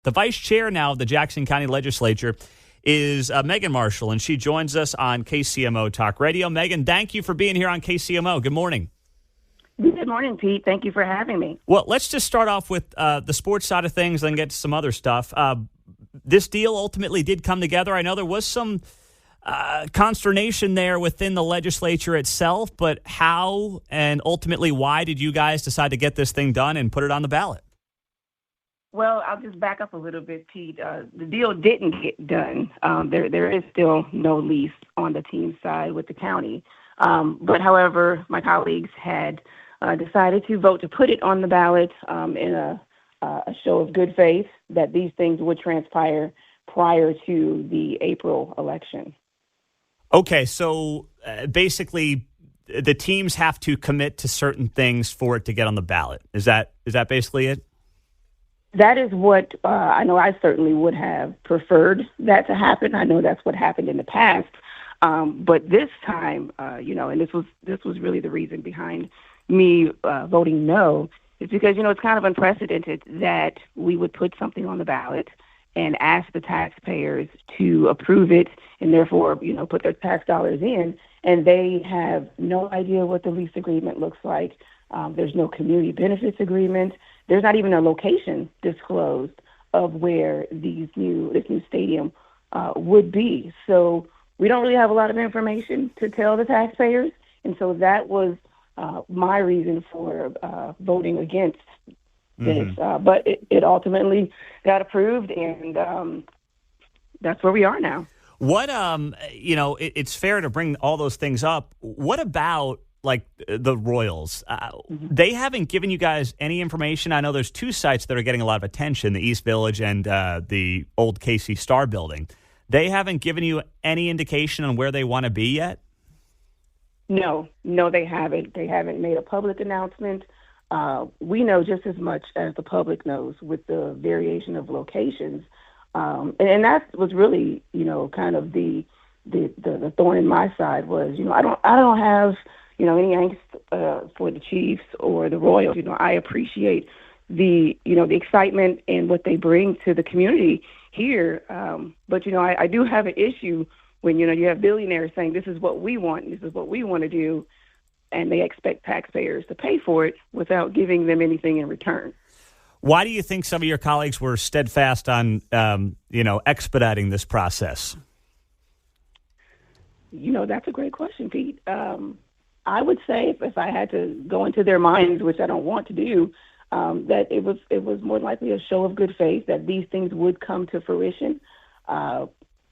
The vice chair now of the Jackson County Legislature is Megan Marshall, and she joins us on KCMO Talk Radio. Megan, thank you for being here on KCMO. Good morning. Good morning, Pete. Thank you for having me. Well, let's just start off with the sports side of things, then get to some other stuff. This deal ultimately did come together. I know there was some consternation there within the legislature itself, but how and ultimately why did you guys decide to get this thing done and put it on the ballot? Well, I'll just back up a little bit, Pete. The deal didn't get done. There is still no lease on the team side with the county. But however, my colleagues had decided to vote to put it on the ballot in a show of good faith that these things would transpire prior to the April election. Okay, so basically the teams have to commit to certain things for it to get on the ballot. Is that basically it? That is what I know. I certainly would have preferred that to happen. I know that's what happened in the past. But this time, and this was really the reason behind me voting no, is because, it's kind of unprecedented that we would put something on the ballot and ask the taxpayers to approve it and therefore, put their tax dollars in, and they have no idea what the lease agreement looks like. There's no community benefits agreement. There's not even a location disclosed of where this new stadium would be. So we don't really have a lot of information to tell the taxpayers, and so that was my reason for voting against this. But it ultimately got approved, and that's where we are now. What, it's fair to bring all those things up. What about, like, the Royals? They haven't given you guys any information. I know there's two sites that are getting a lot of attention, the East Village and the old KC Star building. They haven't given you any indication on where they want to be yet? No, they haven't. They haven't made a public announcement. We know just as much as the public knows with the variation of locations. And that was really, kind of the thorn in my side was, I don't have, any angst for the Chiefs or the Royals. I appreciate the excitement and what they bring to the community here. But, I do have an issue when, you have billionaires saying this is what we want, this is what we want to do, and they expect taxpayers to pay for it without giving them anything in return. Why do you think some of your colleagues were steadfast on, expediting this process? That's a great question, Pete. I would say if I had to go into their minds, which I don't want to do, that it was more likely a show of good faith that these things would come to fruition.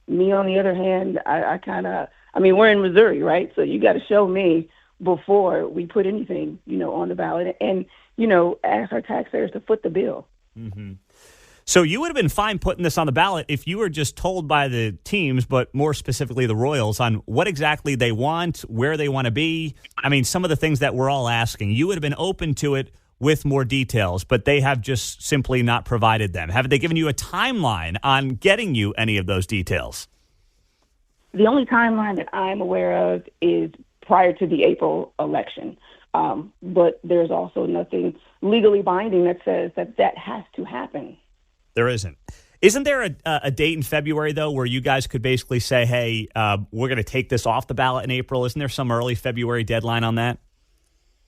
Me, on the other hand, we're in Missouri, right? So you got to show me before we put anything, on the ballot and, ask our taxpayers to foot the bill. Mm-hmm. So you would have been fine putting this on the ballot if you were just told by the teams, but more specifically the Royals, on what exactly they want, where they want to be. I mean, some of the things that we're all asking. You would have been open to it with more details, but they have just simply not provided them. Have they given you a timeline on getting you any of those details? The only timeline that I'm aware of is prior to the April election. But there's also nothing legally binding that says that has to happen. There isn't. Isn't there a date in February, though, where you guys could basically say, hey, we're going to take this off the ballot in April? Isn't there some early February deadline on that?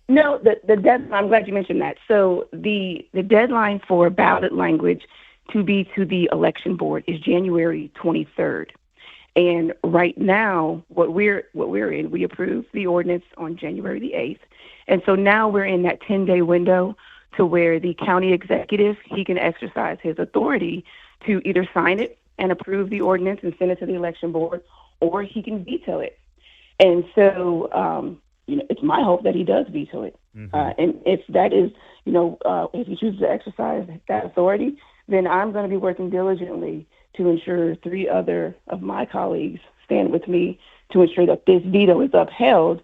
No, the deadline, I'm glad you mentioned that. So the deadline for ballot language to be to the election board is January 23rd. And right now, what we're in, we approved the ordinance on January the 8th. And so now we're in that 10-day window to where the county executive, he can exercise his authority to either sign it and approve the ordinance and send it to the election board, or he can veto it. And so, it's my hope that he does veto it. Mm-hmm. And if that is, if he chooses to exercise that authority, then I'm going to be working diligently to ensure 3 other of my colleagues stand with me to ensure that this veto is upheld.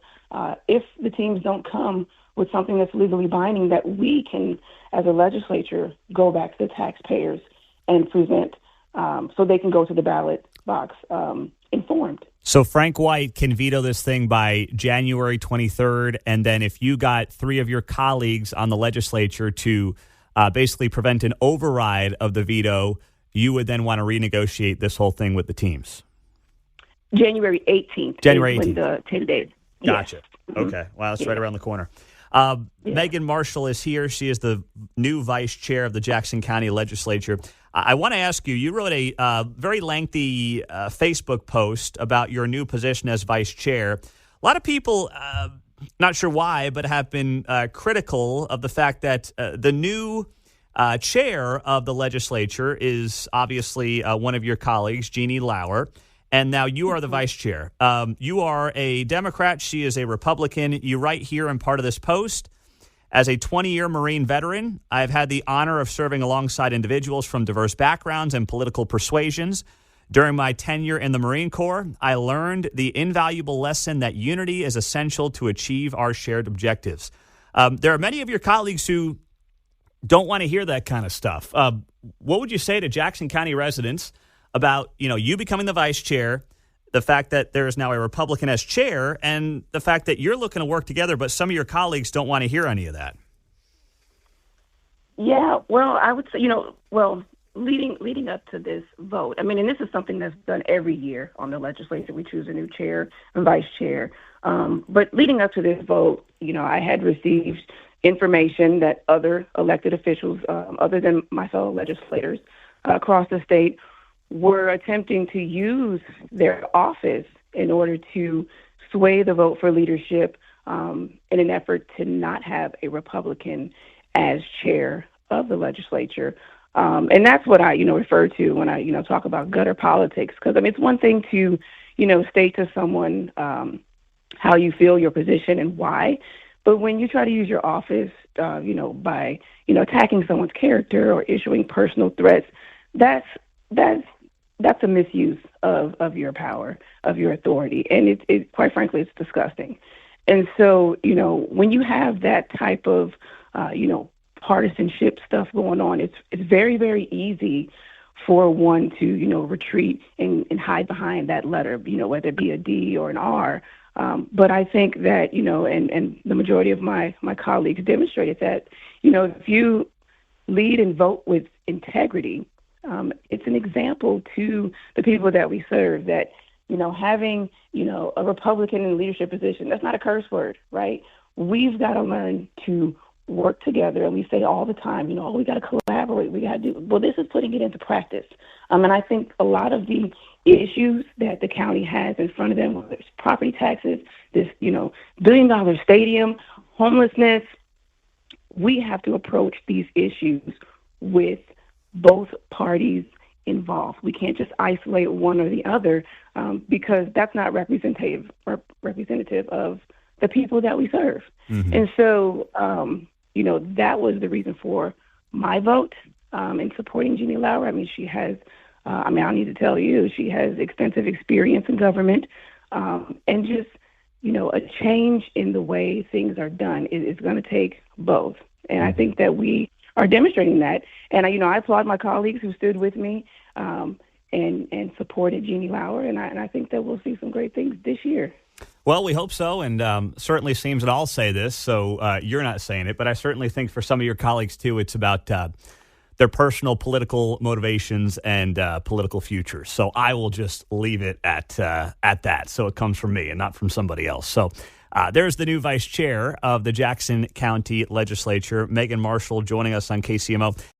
If the teams don't come with something that's legally binding, that we can, as a legislature, go back to the taxpayers and present so they can go to the ballot box informed. So Frank White can veto this thing by January 23rd, and then if you got 3 of your colleagues on the legislature to basically prevent an override of the veto, you would then want to renegotiate this whole thing with the teams? January 18th. January 18th. When the 10 days. Gotcha. Yes. Okay. Wow, that's right around the corner. Yeah. Megan Marshall is here. She is the new vice chair of the Jackson County Legislature. I want to ask you, you wrote a very lengthy Facebook post about your new position as vice chair. A lot of people, not sure why, but have been critical of the fact that the new chair of the legislature is obviously one of your colleagues, Jeannie Lauer. And now you are the vice chair. You are a Democrat. She is a Republican. You write here in part of this post, as a 20-year Marine veteran, I've had the honor of serving alongside individuals from diverse backgrounds and political persuasions. During my tenure in the Marine Corps, I learned the invaluable lesson that unity is essential to achieve our shared objectives. There are many of your colleagues who don't want to hear that kind of stuff. What would you say to Jackson County residents about, you becoming the vice chair, the fact that there is now a Republican as chair, and the fact that you're looking to work together, but some of your colleagues don't want to hear any of that? Yeah, well, I would say, leading up to this vote, and this is something that's done every year on the legislature. We choose a new chair and vice chair. But leading up to this vote, I had received information that other elected officials, other than my fellow legislators across the state, were attempting to use their office in order to sway the vote for leadership in an effort to not have a Republican as chair of the legislature. And that's what I, refer to when I, talk about gutter politics. Because, it's one thing to, state to someone how you feel, your position, and why. But when you try to use your office, by, attacking someone's character or issuing personal threats, that's a misuse of your power, of your authority. And it quite frankly, it's disgusting. And so, when you have that type of, partisanship stuff going on, it's very, very easy for one to, retreat and hide behind that letter, whether it be a D or an R. But I think that, and the majority of my colleagues demonstrated that, if you lead and vote with integrity, it's an example to the people that we serve that, having, a Republican in leadership position, that's not a curse word, right? We've got to learn to work together. And we say all the time, we got to collaborate. We got to do, well, this is putting it into practice. And I think a lot of the issues that the county has in front of them, whether it's property taxes, this, $1 billion stadium, homelessness, we have to approach these issues with both parties involved. We can't just isolate one or the other because that's not representative of the people that we serve. Mm-hmm. And so, that was the reason for my vote in supporting Jeannie Lauer. She has, I don't need to tell you, she has extensive experience in government and just, a change in the way things are done is going to take both. And I think that we are demonstrating that. And, I applaud my colleagues who stood with me and supported Jeannie Lauer. And I think that we'll see some great things this year. Well, we hope so, and certainly seems that I'll say this, so you're not saying it, but I certainly think for some of your colleagues, too, it's about their personal political motivations and political futures. So I will just leave it at that, so it comes from me and not from somebody else. So there's the new vice chair of the Jackson County Legislature, Megan Marshall, joining us on KCMO.